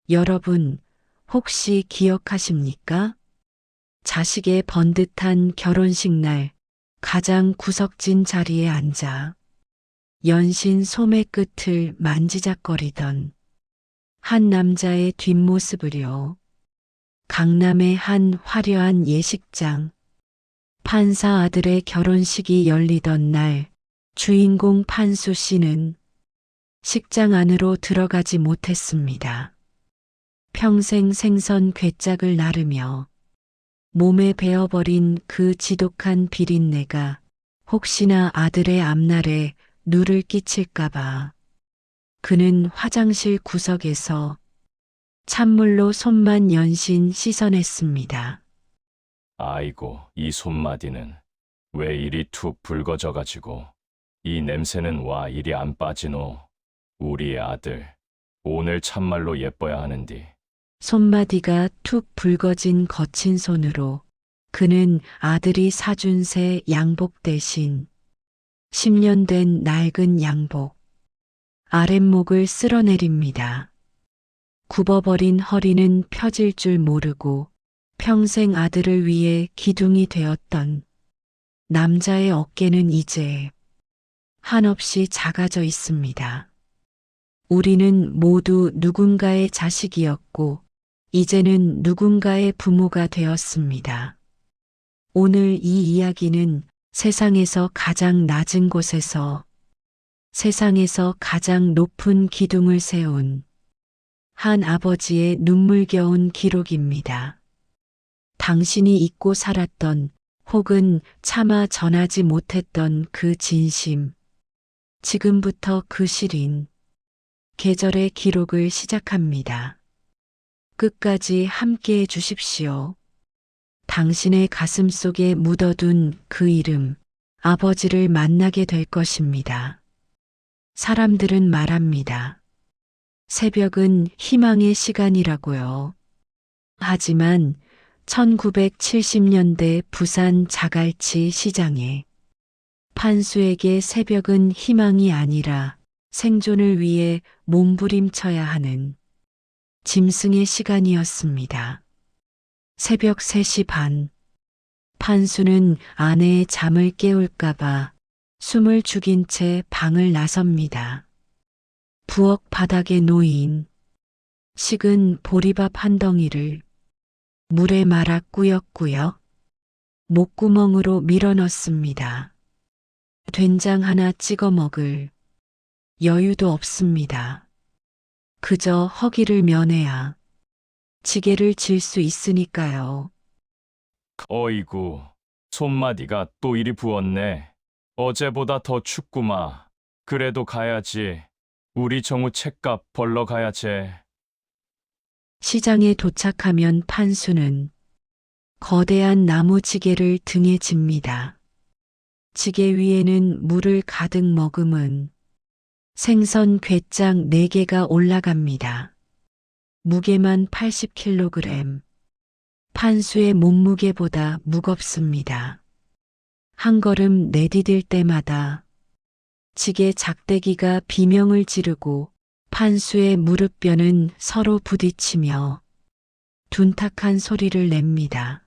여러분, 혹시 기억하십니까? 자식의 번듯한 결혼식 날 가장 구석진 자리에 앉아 연신 소매 끝을 만지작거리던 한 남자의 뒷모습을요. 강남의 한 화려한 예식장, 판사 아들의 결혼식이 열리던 날 주인공 판수 씨는 식장 안으로 들어가지 못했습니다. 평생 생선 괴짝을 나르며 몸에 배어버린 그 지독한 비린내가 혹시나 아들의 앞날에 누를 끼칠까봐 그는 화장실 구석에서 찬물로 손만 연신 씻어냈습니다. 아이고, 이 손마디는 왜 이리 툭 붉어져가지고 이 냄새는 와 이리 안 빠지노. 우리 아들 오늘 참말로 예뻐야 하는디. 손마디가 툭 붉어진 거친 손으로 그는 아들이 사준 새 양복 대신 10년 된 낡은 양복, 아랫목을 쓸어내립니다. 굽어버린 허리는 펴질 줄 모르고 평생 아들을 위해 기둥이 되었던 남자의 어깨는 이제 한없이 작아져 있습니다. 우리는 모두 누군가의 자식이었고 이제는 누군가의 부모가 되었습니다. 오늘 이 이야기는 세상에서 가장 낮은 곳에서 세상에서 가장 높은 기둥을 세운 한 아버지의 눈물겨운 기록입니다. 당신이 잊고 살았던 혹은 차마 전하지 못했던 그 진심, 지금부터 그 시린 계절의 기록을 시작합니다. 끝까지 함께해 주십시오. 당신의 가슴 속에 묻어둔 그 이름, 아버지를 만나게 될 것입니다. 사람들은 말합니다. 새벽은 희망의 시간이라고요. 하지만 1970년대 부산 자갈치 시장에 판수에게 새벽은 희망이 아니라 생존을 위해 몸부림쳐야 하는 짐승의 시간이었습니다. 새벽 3시 반, 판수는 아내의 잠을 깨울까봐 숨을 죽인 채 방을 나섭니다. 부엌 바닥에 놓인 식은 보리밥 한 덩이를 물에 말아 꾸역꾸역 목구멍으로 밀어넣습니다. 된장 하나 찍어 먹을 여유도 없습니다. 그저 허기를 면해야 지게를 질 수 있으니까요. 어이구, 손마디가 또 이리 부었네. 어제보다 더 춥구마. 그래도 가야지. 우리 정우 책값 벌러 가야지. 시장에 도착하면 판수는 거대한 나무 지게를 등에 집니다. 지게 위에는 물을 가득 머금은 생선 괴짝 4개가 올라갑니다. 무게만 80kg. 판수의 몸무게보다 무겁습니다. 한 걸음 내디딜 때마다 지게 작대기가 비명을 지르고 판수의 무릎뼈는 서로 부딪히며 둔탁한 소리를 냅니다.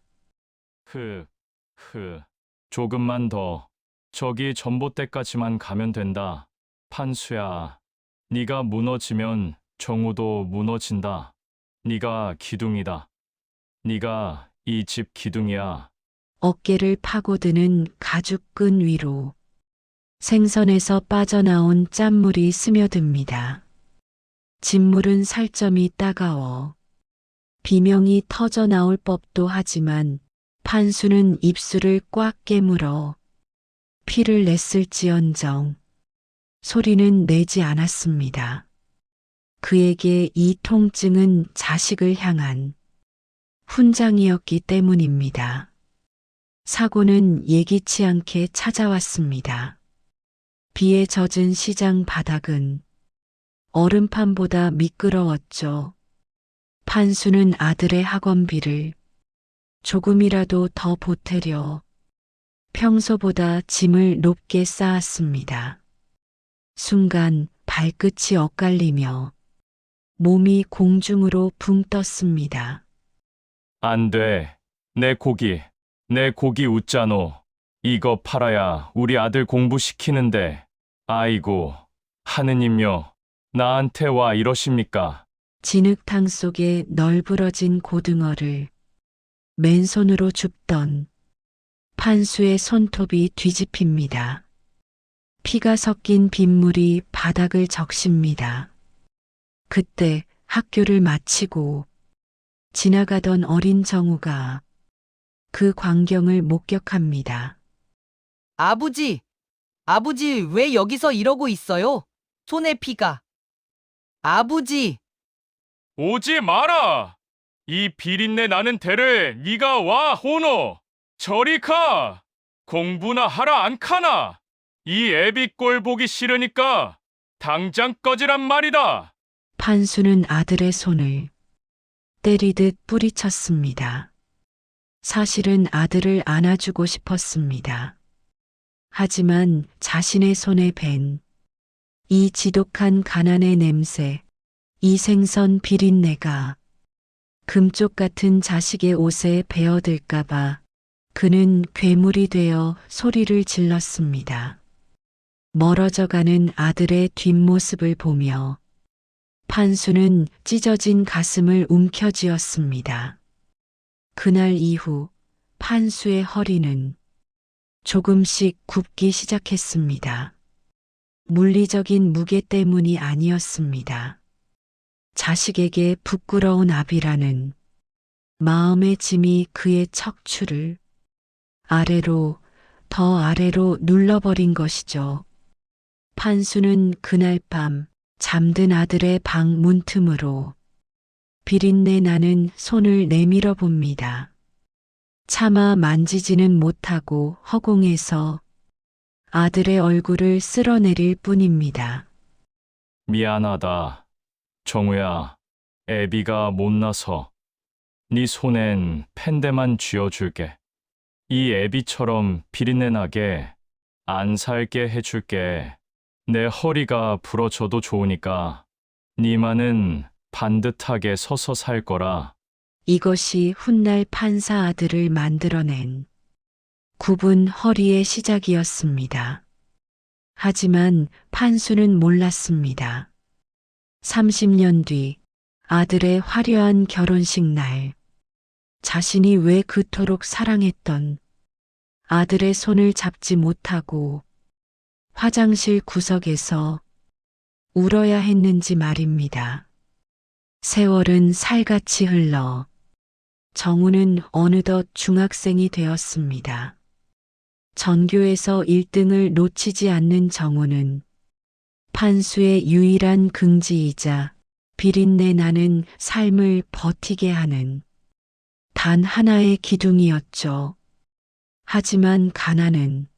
조금만 더. 저기 전봇대까지만 가면 된다. 판수야, 네가 무너지면 정우도 무너진다. 네가 기둥이다. 네가 이 집 기둥이야. 어깨를 파고드는 가죽끈 위로 생선에서 빠져나온 짠물이 스며듭니다. 진물은 살점이 따가워 비명이 터져 나올 법도 하지만 판수는 입술을 꽉 깨물어 피를 냈을지언정 소리는 내지 않았습니다. 그에게 이 통증은 자식을 향한 훈장이었기 때문입니다. 사고는 예기치 않게 찾아왔습니다. 비에 젖은 시장 바닥은 얼음판보다 미끄러웠죠. 판수는 아들의 학원비를 조금이라도 더 보태려 평소보다 짐을 높게 쌓았습니다. 순간 발끝이 엇갈리며 몸이 공중으로 붕 떴습니다. 안 돼. 내 고기 웃자노. 이거 팔아야 우리 아들 공부시키는데. 아이고, 하느님요. 나한테 와 이러십니까? 진흙탕 속에 널브러진 고등어를 맨손으로 줍던 판수의 손톱이 뒤집힙니다. 피가 섞인 빗물이 바닥을 적십니다. 그때 학교를 마치고 지나가던 어린 정우가 그 광경을 목격합니다. 아버지, 아버지 왜 여기서 이러고 있어요? 손에 피가. 아버지, 오지 마라! 이 비린내 나는 데를 네가 와 호노! 저리 가! 공부나 하라 안 카나! 이 애비 꼴 보기 싫으니까 당장 꺼지란 말이다! 판수는 아들의 손을 때리듯 뿌리쳤습니다. 사실은 아들을 안아주고 싶었습니다. 하지만 자신의 손에 밴 이 지독한 가난의 냄새, 이 생선 비린내가 금쪽 같은 자식의 옷에 베어들까봐 그는 괴물이 되어 소리를 질렀습니다. 멀어져가는 아들의 뒷모습을 보며 판수는 찢어진 가슴을 움켜쥐었습니다. 그날 이후 판수의 허리는 조금씩 굽기 시작했습니다. 물리적인 무게 때문이 아니었습니다. 자식에게 부끄러운 아비라는 마음의 짐이 그의 척추를 아래로 더 아래로 눌러버린 것이죠. 판수는 그날 밤 잠든 아들의 방 문틈으로 비린내 나는 손을 내밀어 봅니다. 차마 만지지는 못하고 허공에서 아들의 얼굴을 쓸어내릴 뿐입니다. 미안하다. 정우야, 애비가 못나서 네 손엔 펜대만 쥐어줄게. 이 애비처럼 비린내 나게 안 살게 해줄게. 내 허리가 부러져도 좋으니까 니만은 반듯하게 서서 살 거라. 이것이 훗날 판사 아들을 만들어낸 굽은 허리의 시작이었습니다. 하지만 판수는 몰랐습니다. 30년 뒤 아들의 화려한 결혼식 날, 자신이 왜 그토록 사랑했던 아들의 손을 잡지 못하고 화장실 구석에서 울어야 했는지 말입니다. 세월은 살같이 흘러 정우는 어느덧 중학생이 되었습니다. 전교에서 1등을 놓치지 않는 정우는 판수의 유일한 긍지이자 비린내 나는 삶을 버티게 하는 단 하나의 기둥이었죠. 하지만 가난은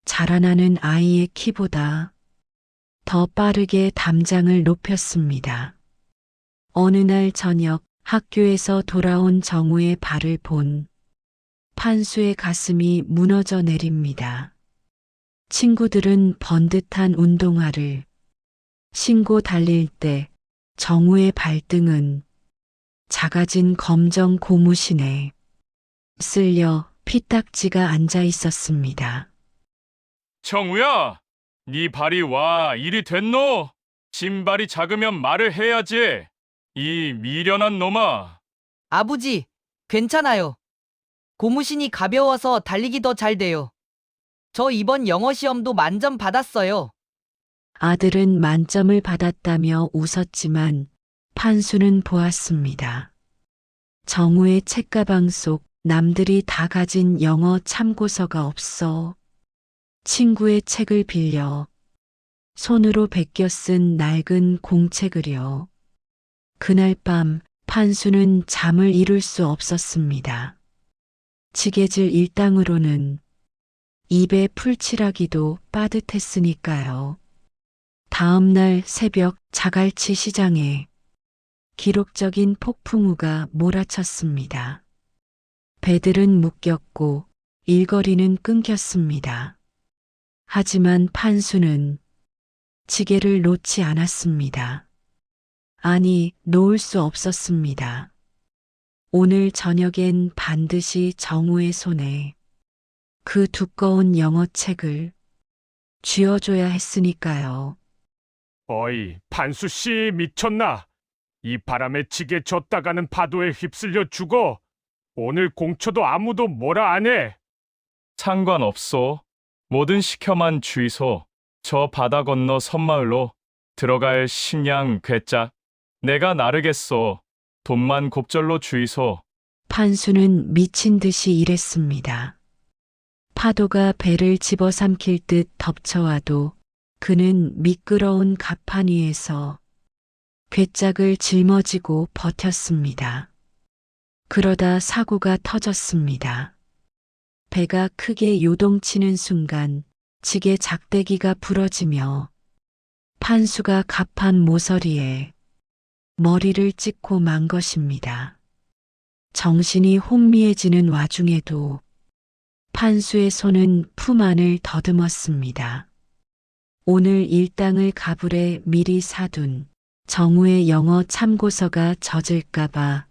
자라나는 아이의 키보다 더 빠르게 담장을 높였습니다. 어느 날 저녁 학교에서 돌아온 정우의 발을 본 판수의 가슴이 무너져 내립니다. 친구들은 번듯한 운동화를 신고 달릴 때 정우의 발등은 작아진 검정 고무신에 쓸려 피딱지가 앉아 있었습니다. 정우야, 네 발이 와 이리 됐노? 신발이 작으면 말을 해야지. 이 미련한 놈아. 아버지, 괜찮아요. 고무신이 가벼워서 달리기 더 잘 돼요. 저 이번 영어 시험도 만점 받았어요. 아들은 만점을 받았다며 웃었지만 판수는 보았습니다. 정우의 책가방 속 남들이 다 가진 영어 참고서가 없어 친구의 책을 빌려 손으로 베껴 쓴 낡은 공책을요. 그날 밤 판수는 잠을 이룰 수 없었습니다. 지게질 일당으로는 입에 풀칠하기도 빠듯했으니까요. 다음 날 새벽 자갈치 시장에 기록적인 폭풍우가 몰아쳤습니다. 배들은 묶였고 일거리는 끊겼습니다. 하지만 판수는 지게를 놓지 않았습니다. 아니, 놓을 수 없었습니다. 오늘 저녁엔 반드시 정우의 손에 그 두꺼운 영어 책을 쥐어줘야 했으니까요. 어이, 판수 씨 미쳤나? 이 바람에 지게 졌다가는 파도에 휩쓸려 죽어. 오늘 공쳐도 아무도 뭐라 안 해. 상관없소. 뭐든 시켜만 주이소. 저 바다 건너 섬마을로 들어갈 식량 괴짝 내가 나르겠소. 돈만 곱절로 주이소. 판수는 미친 듯이 일했습니다. 파도가 배를 집어삼킬 듯 덮쳐와도 그는 미끄러운 갑판 위에서 괴짝을 짊어지고 버텼습니다. 그러다 사고가 터졌습니다. 배가 크게 요동치는 순간 지게 작대기가 부러지며 판수가 갑판 모서리에 머리를 찍고 만 것입니다. 정신이 혼미해지는 와중에도 판수의 손은 품 안을 더듬었습니다. 오늘 일당을 가불에 미리 사둔 정우의 영어 참고서가 젖을까봐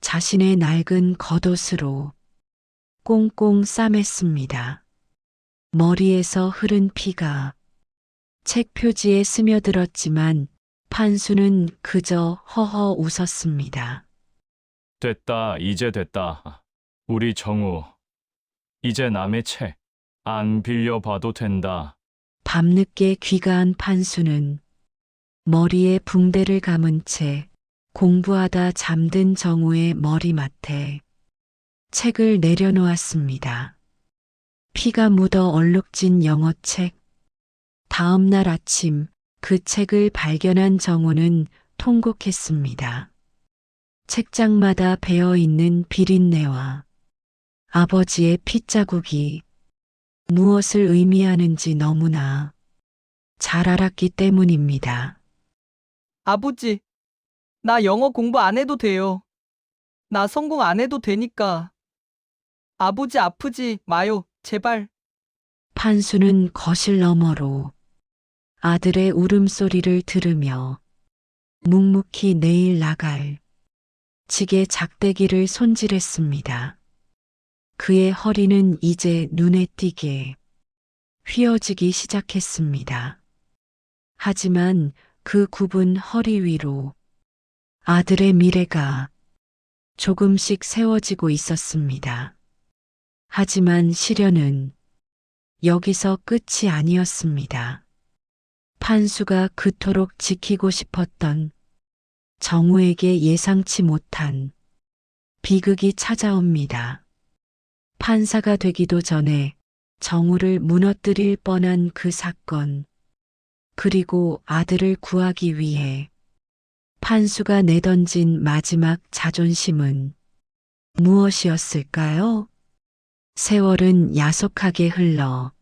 자신의 낡은 겉옷으로 꽁꽁 싸맸습니다. 머리에서 흐른 피가 책 표지에 스며들었지만 판수는 그저 허허 웃었습니다. 됐다, 이제 됐다. 우리 정우, 이제 남의 책 안 빌려봐도 된다. 밤늦게 귀가한 판수는 머리에 붕대를 감은 채 공부하다 잠든 정우의 머리맡에 책을 내려놓았습니다. 피가 묻어 얼룩진 영어책. 다음 날 아침 그 책을 발견한 정우는 통곡했습니다. 책장마다 배어있는 비린내와 아버지의 핏자국이 무엇을 의미하는지 너무나 잘 알았기 때문입니다. 아버지, 나 영어 공부 안 해도 돼요. 나 성공 안 해도 되니까. 아버지 아프지 마요, 제발. 판수는 거실 너머로 아들의 울음소리를 들으며 묵묵히 내일 나갈 지게 작대기를 손질했습니다. 그의 허리는 이제 눈에 띄게 휘어지기 시작했습니다. 하지만 그 굽은 허리 위로 아들의 미래가 조금씩 세워지고 있었습니다. 하지만 시련은 여기서 끝이 아니었습니다. 판수가 그토록 지키고 싶었던 정우에게 예상치 못한 비극이 찾아옵니다. 판사가 되기도 전에 정우를 무너뜨릴 뻔한 그 사건, 그리고 아들을 구하기 위해 판수가 내던진 마지막 자존심은 무엇이었을까요? 세월은 야속하게 흘러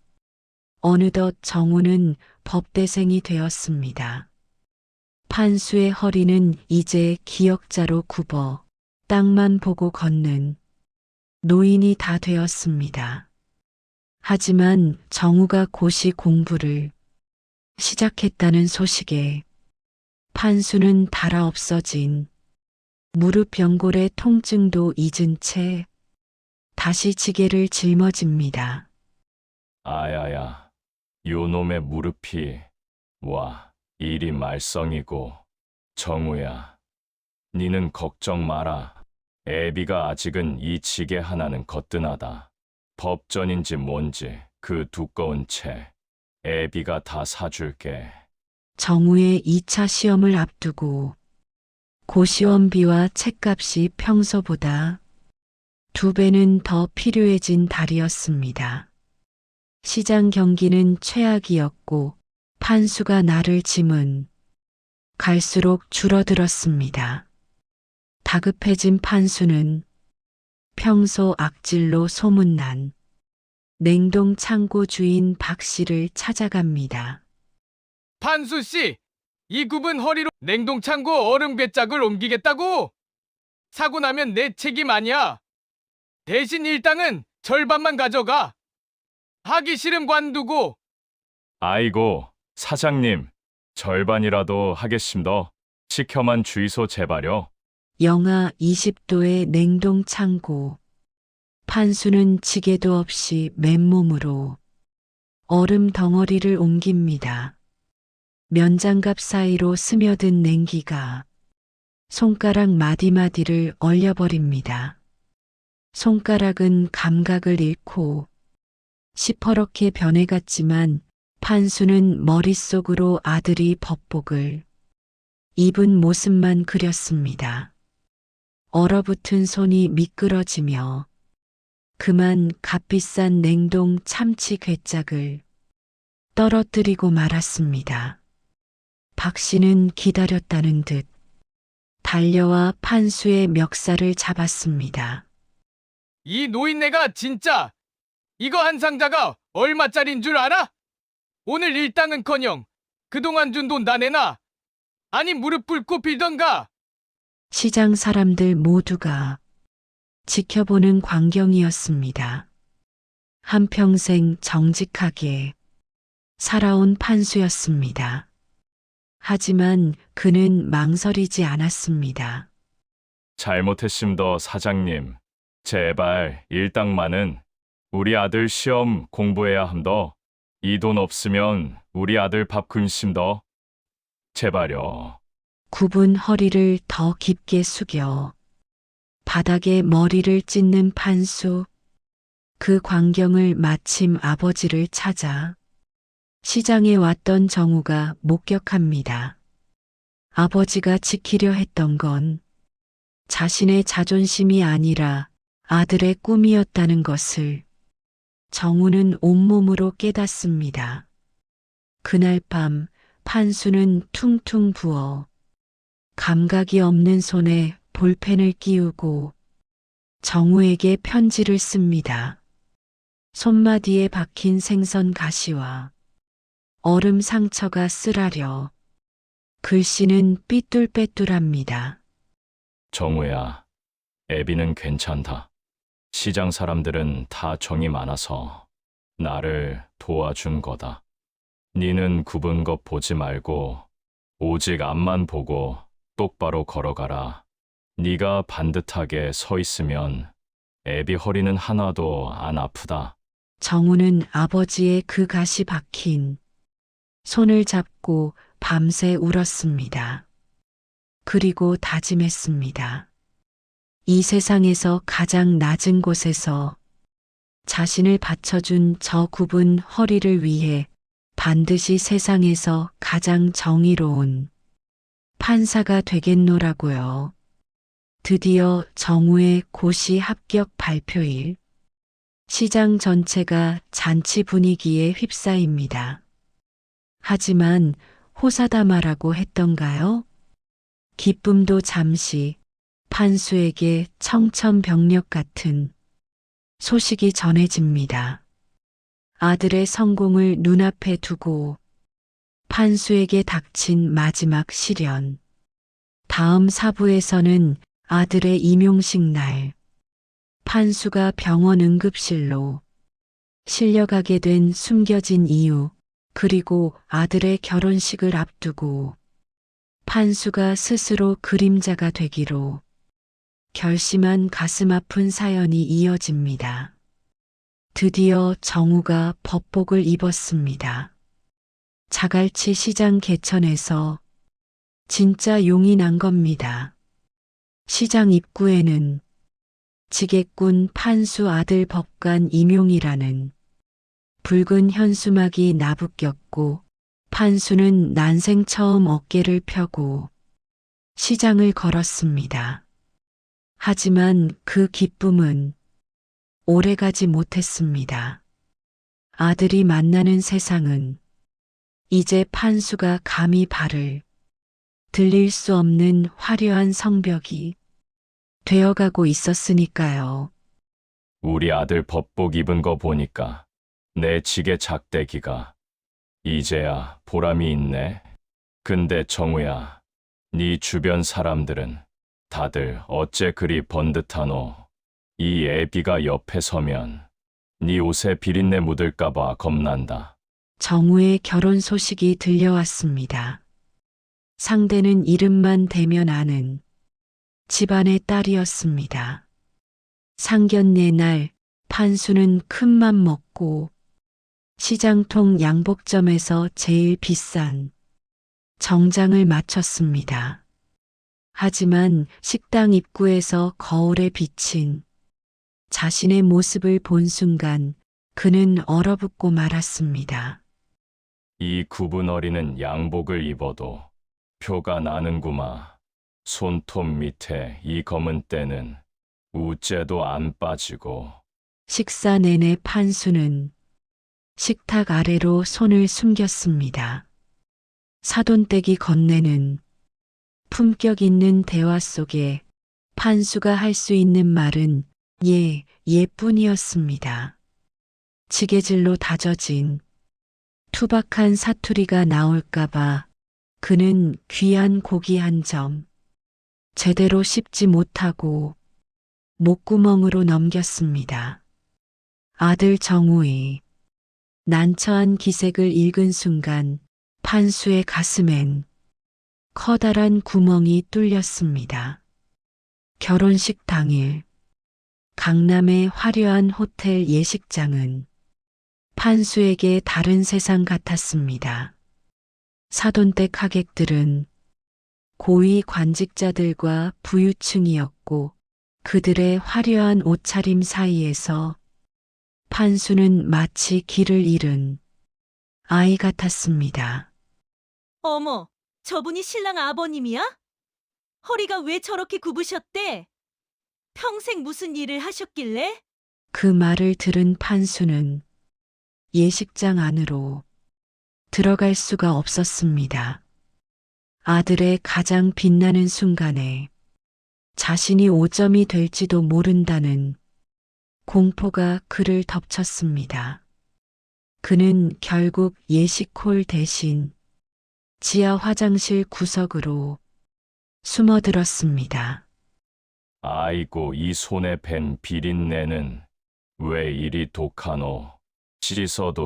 어느덧 정우는 법대생이 되었습니다. 판수의 허리는 이제 기역자로 굽어 땅만 보고 걷는 노인이 다 되었습니다. 하지만 정우가 고시 공부를 시작했다는 소식에 판수는 달아 없어진 무릎 연골의 통증도 잊은 채 다시 지게를 짊어집니다. 아야야, 요놈의 무릎이, 와, 일이 말썽이고. 정우야, 니는 걱정 마라. 애비가 아직은 이 지게 하나는 거뜬하다. 법전인지 뭔지 그 두꺼운 책, 애비가 다 사줄게. 정우의 2차 시험을 앞두고 고시원비와 책값이 평소보다 2배는 더 필요해진 달이었습니다. 시장 경기는 최악이었고 판수가 나를 짐은 갈수록 줄어들었습니다. 다급해진 판수는 평소 악질로 소문난 냉동 창고 주인 박 씨를 찾아갑니다. 판수 씨, 이 굽은 허리로 냉동창고 얼음 괴짝을 옮기겠다고? 사고 나면 내 책임 아니야. 대신 일당은 절반만 가져가. 하기 싫음 관두고. 아이고, 사장님, 절반이라도 하겠습니다. 시켜만 주이소 제발요. 영하 20도의 냉동 창고. 판수는 지게도 없이 맨몸으로 얼음 덩어리를 옮깁니다. 면장갑 사이로 스며든 냉기가 손가락 마디마디를 얼려버립니다. 손가락은 감각을 잃고 시퍼렇게 변해갔지만 판수는 머릿속으로 아들이 법복을 입은 모습만 그렸습니다. 얼어붙은 손이 미끄러지며 그만 값비싼 냉동 참치 괴짝을 떨어뜨리고 말았습니다. 박 씨는 기다렸다는 듯 달려와 판수의 멱살을 잡았습니다. 이 노인네가 진짜 이거 한 상자가 얼마짜린 줄 알아? 오늘 일당은커녕 그동안 준 돈 다 내놔. 아니 무릎 꿇고 빌던가. 시장 사람들 모두가 지켜보는 광경이었습니다. 한평생 정직하게 살아온 판수였습니다. 하지만 그는 망설이지 않았습니다. 잘못했심더 사장님. 제발 일당만은 우리 아들 시험 공부해야 함더. 이 돈 없으면 우리 아들 밥 굶심더. 제발요. 굽은 허리를 더 깊게 숙여 바닥에 머리를 찢는 판수. 그 광경을 마침 아버지를 찾아 시장에 왔던 정우가 목격합니다. 아버지가 지키려 했던 건 자신의 자존심이 아니라 아들의 꿈이었다는 것을 정우는 온몸으로 깨닫습니다. 그날 밤 판수는 퉁퉁 부어 감각이 없는 손에 볼펜을 끼우고 정우에게 편지를 씁니다. 손마디에 박힌 생선 가시와 얼음 상처가 쓰라려 글씨는 삐뚤빼뚤합니다. 정우야, 애비는 괜찮다. 시장 사람들은 다 정이 많아서 나를 도와준 거다. 니는 굽은 것 보지 말고 오직 앞만 보고 똑바로 걸어가라. 네가 반듯하게 서 있으면 애비 허리는 하나도 안 아프다. 정우는 아버지의 그 가시 박힌 손을 잡고 밤새 울었습니다. 그리고 다짐했습니다. 이 세상에서 가장 낮은 곳에서 자신을 받쳐준 저 굽은 허리를 위해 반드시 세상에서 가장 정의로운 판사가 되겠노라고요. 드디어 정우의 고시 합격 발표일. 시장 전체가 잔치 분위기에 휩싸입니다. 하지만 호사다마라고 했던가요? 기쁨도 잠시 판수에게 청천벽력 같은 소식이 전해집니다. 아들의 성공을 눈앞에 두고 판수에게 닥친 마지막 시련. 다음 사부에서는 아들의 임용식 날, 판수가 병원 응급실로 실려가게 된 숨겨진 이유, 그리고 아들의 결혼식을 앞두고 판수가 스스로 그림자가 되기로 결심한 가슴 아픈 사연이 이어집니다. 드디어 정우가 법복을 입었습니다. 자갈치 시장 개천에서 진짜 용이 난 겁니다. 시장 입구에는 지게꾼 판수 아들 법관 임용이라는 붉은 현수막이 나부꼈고 판수는 난생 처음 어깨를 펴고 시장을 걸었습니다. 하지만 그 기쁨은 오래가지 못했습니다. 아들이 만나는 세상은 이제 판수가 감히 발을 들릴 수 없는 화려한 성벽이 되어가고 있었으니까요. 우리 아들 법복 입은 거 보니까 내 지게 작대기가 이제야 보람이 있네. 근데 정우야, 네 주변 사람들은 다들 어째 그리 번듯하노? 이 애비가 옆에 서면 네 옷에 비린내 묻을까봐 겁난다. 정우의 결혼 소식이 들려왔습니다. 상대는 이름만 대면 아는 집안의 딸이었습니다. 상견례 날 판수는 큰맘 먹고 시장통 양복점에서 제일 비싼 정장을 맞췄습니다. 하지만 식당 입구에서 거울에 비친 자신의 모습을 본 순간 그는 얼어붙고 말았습니다. 이 구분 어리는 양복을 입어도 표가 나는구마. 손톱 밑에 이 검은 때는 우째도 안 빠지고. 식사 내내 판수는 식탁 아래로 손을 숨겼습니다. 사돈댁이 건네는 품격 있는 대화 속에 판수가 할 수 있는 말은 예, 예뿐이었습니다. 지게질로 다져진 투박한 사투리가 나올까봐 그는 귀한 고기 한 점 제대로 씹지 못하고 목구멍으로 넘겼습니다. 아들 정우의 난처한 기색을 읽은 순간 판수의 가슴엔 커다란 구멍이 뚫렸습니다. 결혼식 당일 강남의 화려한 호텔 예식장은 판수에게 다른 세상 같았습니다. 사돈댁 하객들은 고위 관직자들과 부유층이었고 그들의 화려한 옷차림 사이에서 판수는 마치 길을 잃은 아이 같았습니다. 어머, 저분이 신랑 아버님이야? 허리가 왜 저렇게 굽으셨대? 평생 무슨 일을 하셨길래? 그 말을 들은 판수는 예식장 안으로 들어갈 수가 없었습니다. 아들의 가장 빛나는 순간에 자신이 오점이 될지도 모른다는 공포가 그를 덮쳤습니다. 그는 결국 예식홀 대신 지하 화장실 구석으로 숨어들었습니다. 아이고 이 손에 밴 비린내는 왜 이리 독하노.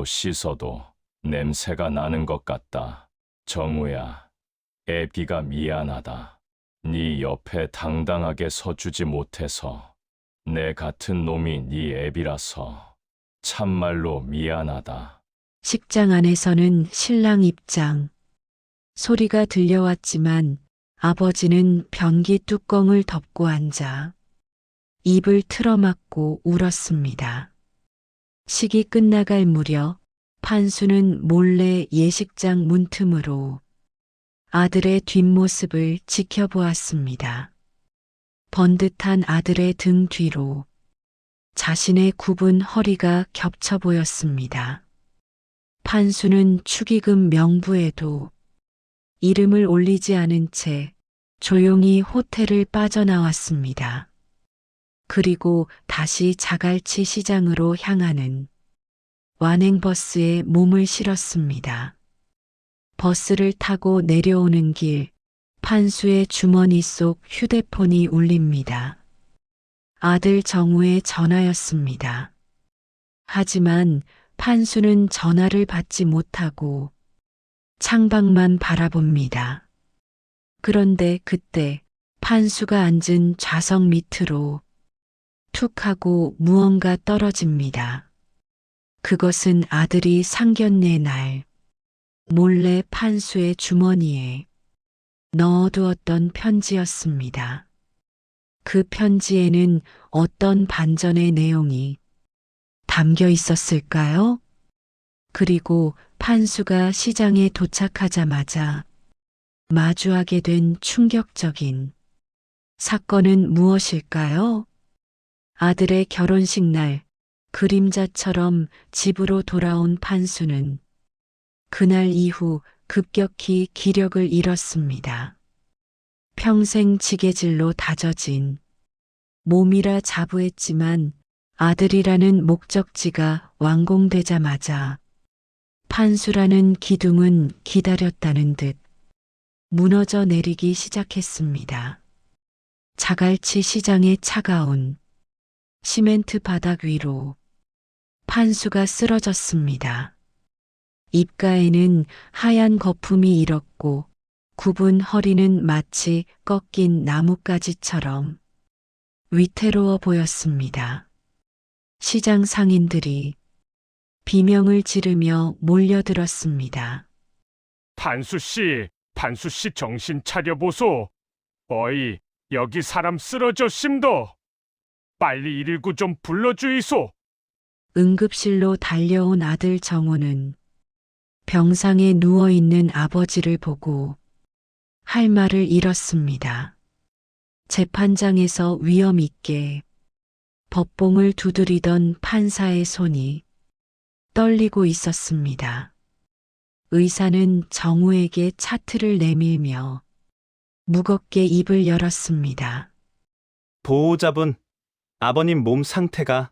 씻어도 냄새가 나는 것 같다. 정우야, 애비가 미안하다. 네 옆에 당당하게 서주지 못해서 내 같은 놈이 네 애비라서 참말로 미안하다. 식장 안에서는 신랑 입장 소리가 들려왔지만 아버지는 변기 뚜껑을 덮고 앉아 입을 틀어막고 울었습니다. 식이 끝나갈 무렵 판수는 몰래 예식장 문틈으로 아들의 뒷모습을 지켜보았습니다. 번듯한 아들의 등 뒤로 자신의 굽은 허리가 겹쳐 보였습니다. 판수는 축의금 명부에도 이름을 올리지 않은 채 조용히 호텔을 빠져나왔습니다. 그리고 다시 자갈치 시장으로 향하는 완행버스에 몸을 실었습니다. 버스를 타고 내려오는 길 판수의 주머니 속 휴대폰이 울립니다. 아들 정우의 전화였습니다. 하지만 판수는 전화를 받지 못하고 창밖만 바라봅니다. 그런데 그때 판수가 앉은 좌석 밑으로 툭 하고 무언가 떨어집니다. 그것은 아들이 상견례 날 몰래 판수의 주머니에 넣어두었던 편지였습니다. 그 편지에는 어떤 반전의 내용이 담겨 있었을까요? 그리고 판수가 시장에 도착하자마자 마주하게 된 충격적인 사건은 무엇일까요? 아들의 결혼식 날 그림자처럼 집으로 돌아온 판수는 그날 이후 급격히 기력을 잃었습니다. 평생 지게질로 다져진 몸이라 자부했지만 아들이라는 목적지가 완공되자마자 판수라는 기둥은 기다렸다는 듯 무너져 내리기 시작했습니다. 자갈치 시장의 차가운 시멘트 바닥 위로 판수가 쓰러졌습니다. 입가에는 하얀 거품이 일었고 굽은 허리는 마치 꺾인 나뭇가지처럼 위태로워 보였습니다. 시장 상인들이 비명을 지르며 몰려들었습니다. 판수 씨 정신 차려 보소. 어이, 여기 사람 쓰러졌심도. 빨리 119 좀 불러주이소. 응급실로 달려온 아들 정우는 병상에 누워있는 아버지를 보고 할 말을 잃었습니다. 재판장에서 위험 있게 법봉을 두드리던 판사의 손이 떨리고 있었습니다. 의사는 정우에게 차트를 내밀며 무겁게 입을 열었습니다. 보호자분, 아버님 몸 상태가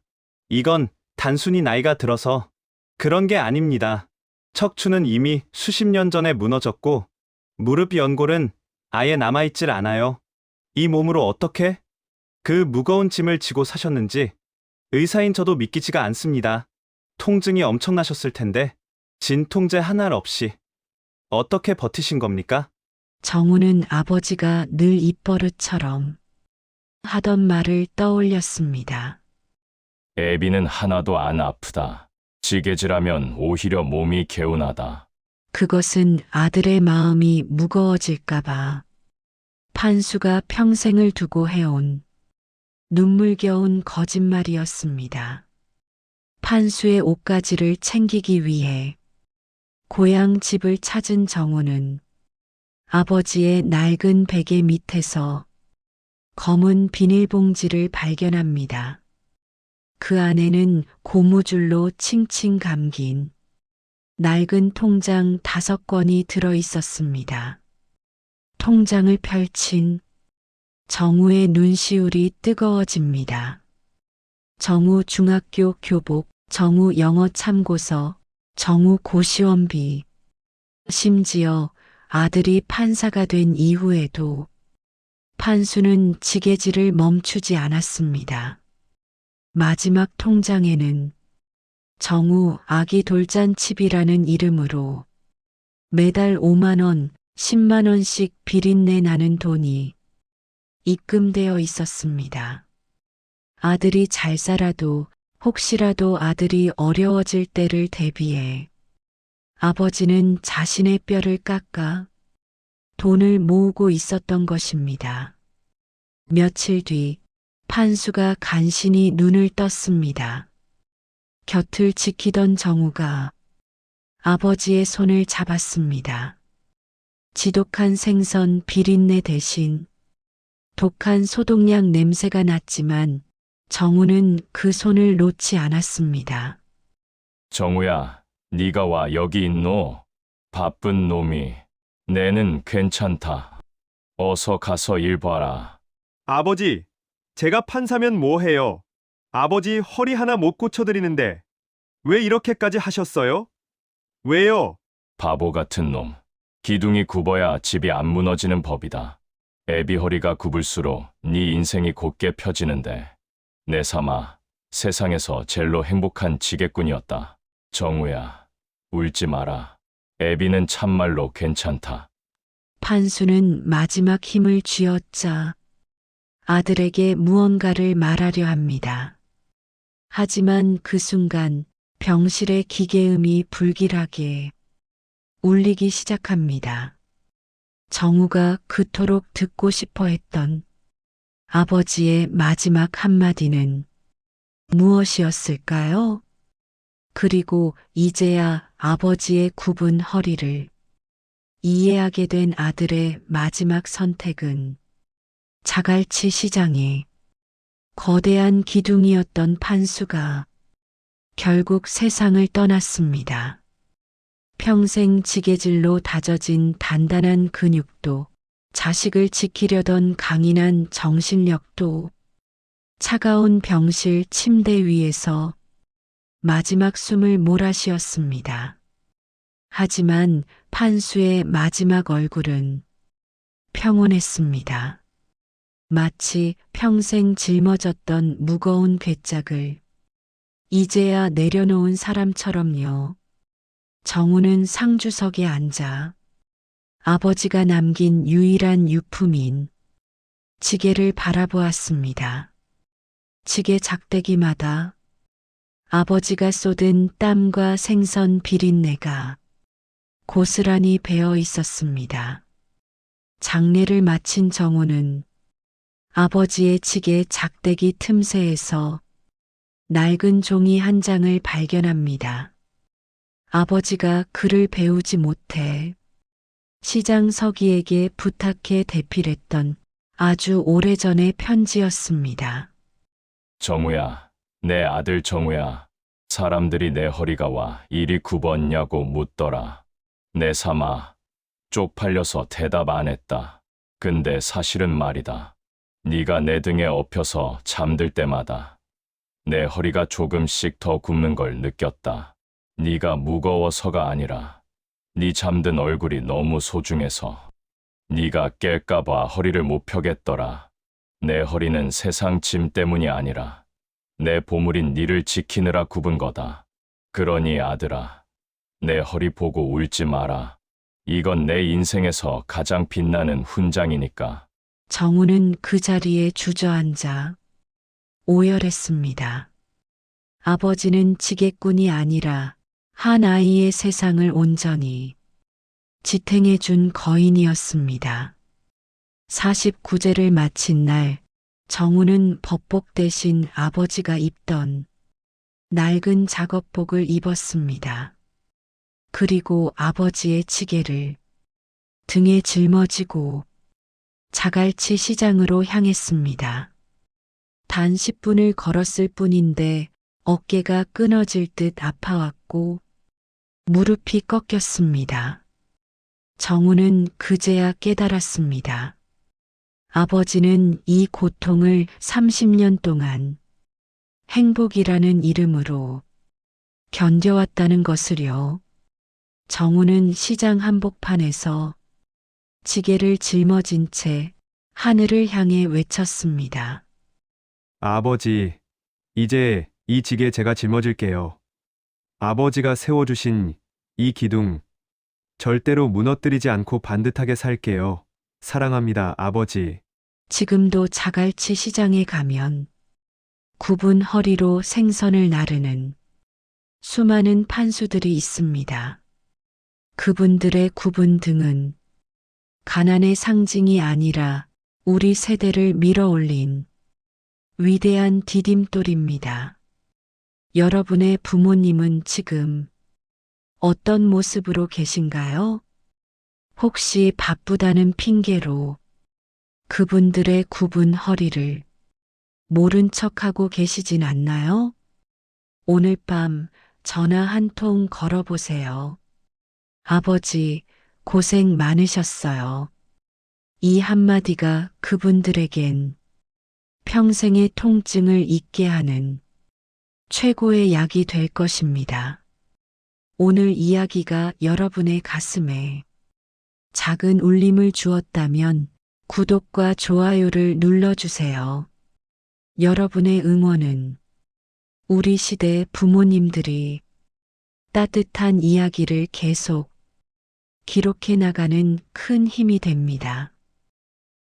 이건 단순히 나이가 들어서 그런 게 아닙니다. 척추는 이미 수십 년 전에 무너졌고 무릎 연골은 아예 남아있질 않아요. 이 몸으로 어떻게 그 무거운 짐을 지고 사셨는지 의사인 저도 믿기지가 않습니다. 통증이 엄청나셨을 텐데 진통제 하나 없이 어떻게 버티신 겁니까? 정우는 아버지가 늘 입버릇처럼 하던 말을 떠올렸습니다. 애비는 하나도 안 아프다. 지게질하면 오히려 몸이 개운하다. 그것은 아들의 마음이 무거워질까봐 판수가 평생을 두고 해온 눈물겨운 거짓말이었습니다. 판수의 옷가지를 챙기기 위해 고향 집을 찾은 정우는 아버지의 낡은 베개 밑에서 검은 비닐봉지를 발견합니다. 그 안에는 고무줄로 칭칭 감긴 낡은 통장 5권이 들어 있었습니다. 통장을 펼친 정우의 눈시울이 뜨거워집니다. 정우 중학교 교복, 정우 영어 참고서, 정우 고시원비, 심지어 아들이 판사가 된 이후에도 판수는 지게질을 멈추지 않았습니다. 마지막 통장에는 정우 아기 돌잔치비라는 이름으로 매달 5만 원, 10만 원씩 비린내 나는 돈이 입금되어 있었습니다. 아들이 잘 살아도 혹시라도 아들이 어려워질 때를 대비해 아버지는 자신의 뼈를 깎아 돈을 모으고 있었던 것입니다. 며칠 뒤 판수가 간신히 눈을 떴습니다. 곁을 지키던 정우가 아버지의 손을 잡았습니다. 지독한 생선 비린내 대신 독한 소독약 냄새가 났지만 정우는 그 손을 놓지 않았습니다. 정우야, 네가 와 여기 있노? 바쁜 놈이. 내는 괜찮다. 어서 가서 일 봐라. 아버지, 제가 판사면 뭐해요? 아버지 허리 하나 못 고쳐드리는데 왜 이렇게까지 하셨어요? 왜요? 바보 같은 놈. 기둥이 굽어야 집이 안 무너지는 법이다. 애비 허리가 굽을수록 네 인생이 곧게 펴지는데 내 삼아 세상에서 젤로 행복한 지게꾼이었다. 정우야, 울지 마라. 애비는 참말로 괜찮다. 판수는 마지막 힘을 쥐어짜 아들에게 무언가를 말하려 합니다. 하지만 그 순간 병실의 기계음이 불길하게 울리기 시작합니다. 정우가 그토록 듣고 싶어 했던 아버지의 마지막 한마디는 무엇이었을까요? 그리고 이제야 아버지의 굽은 허리를 이해하게 된 아들의 마지막 선택은 자갈치 시장에 거대한 기둥이었던 판수가 결국 세상을 떠났습니다. 평생 지게질로 다져진 단단한 근육도 자식을 지키려던 강인한 정신력도 차가운 병실 침대 위에서 마지막 숨을 몰아쉬었습니다. 하지만 판수의 마지막 얼굴은 평온했습니다. 마치 평생 짊어졌던 무거운 괴짝을 이제야 내려놓은 사람처럼요. 정우는 상주석에 앉아 아버지가 남긴 유일한 유품인 지게를 바라보았습니다. 지게 작대기마다 아버지가 쏟은 땀과 생선 비린내가 고스란히 배어 있었습니다. 장례를 마친 정우는 아버지의 지게 작대기 틈새에서 낡은 종이 한 장을 발견합니다. 아버지가 글을 배우지 못해 시장 서기에게 부탁해 대필했던 아주 오래전의 편지였습니다. 정우야, 내 아들 정우야. 사람들이 내 허리가 와 이리 굽었냐고 묻더라. 내 삼아 쪽팔려서 대답 안 했다. 근데 사실은 말이다. 네가 내 등에 엎여서 잠들 때마다 내 허리가 조금씩 더 굽는 걸 느꼈다. 네가 무거워서가 아니라 네 잠든 얼굴이 너무 소중해서 네가 깰까봐 허리를 못 펴겠더라. 내 허리는 세상 짐 때문이 아니라 내 보물인 네를 지키느라 굽은 거다. 그러니 아들아, 내 허리 보고 울지 마라. 이건 내 인생에서 가장 빛나는 훈장이니까. 정우는 그 자리에 주저앉아 오열했습니다. 아버지는 지게꾼이 아니라 한 아이의 세상을 온전히 지탱해 준 거인이었습니다. 49제를 마친 날 정우는 법복 대신 아버지가 입던 낡은 작업복을 입었습니다. 그리고 아버지의 지게를 등에 짊어지고 자갈치 시장으로 향했습니다. 단 10분을 걸었을 뿐인데 어깨가 끊어질 듯 아파왔고 무릎이 꺾였습니다. 정우는 그제야 깨달았습니다. 아버지는 이 고통을 30년 동안 행복이라는 이름으로 견뎌왔다는 것을요. 정우는 시장 한복판에서 지게를 짊어진 채 하늘을 향해 외쳤습니다. 아버지, 이제 이 지게 제가 짊어질게요. 아버지가 세워주신 이 기둥 절대로 무너뜨리지 않고 반듯하게 살게요. 사랑합니다, 아버지. 지금도 자갈치 시장에 가면 굽은 허리로 생선을 나르는 수많은 판수들이 있습니다. 그분들의 굽은 등은 가난의 상징이 아니라 우리 세대를 밀어올린 위대한 디딤돌입니다. 여러분의 부모님은 지금 어떤 모습으로 계신가요? 혹시 바쁘다는 핑계로 그분들의 굽은 허리를 모른 척하고 계시진 않나요? 오늘 밤 전화 한 통 걸어보세요. 아버지, 고생 많으셨어요. 이 한마디가 그분들에겐 평생의 통증을 잊게 하는 최고의 약이 될 것입니다. 오늘 이야기가 여러분의 가슴에 작은 울림을 주었다면 구독과 좋아요를 눌러주세요. 여러분의 응원은 우리 시대 부모님들이 따뜻한 이야기를 계속 기록해 나가는 큰 힘이 됩니다.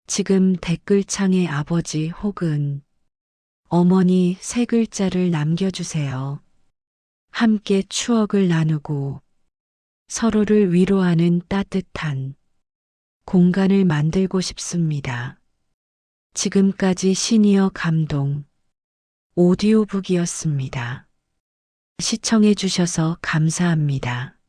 지금 댓글창에 아버지 혹은 어머니 3글자를 남겨주세요. 함께 추억을 나누고 서로를 위로하는 따뜻한 공간을 만들고 싶습니다. 지금까지 시니어 감동 오디오북이었습니다. 시청해 주셔서 감사합니다.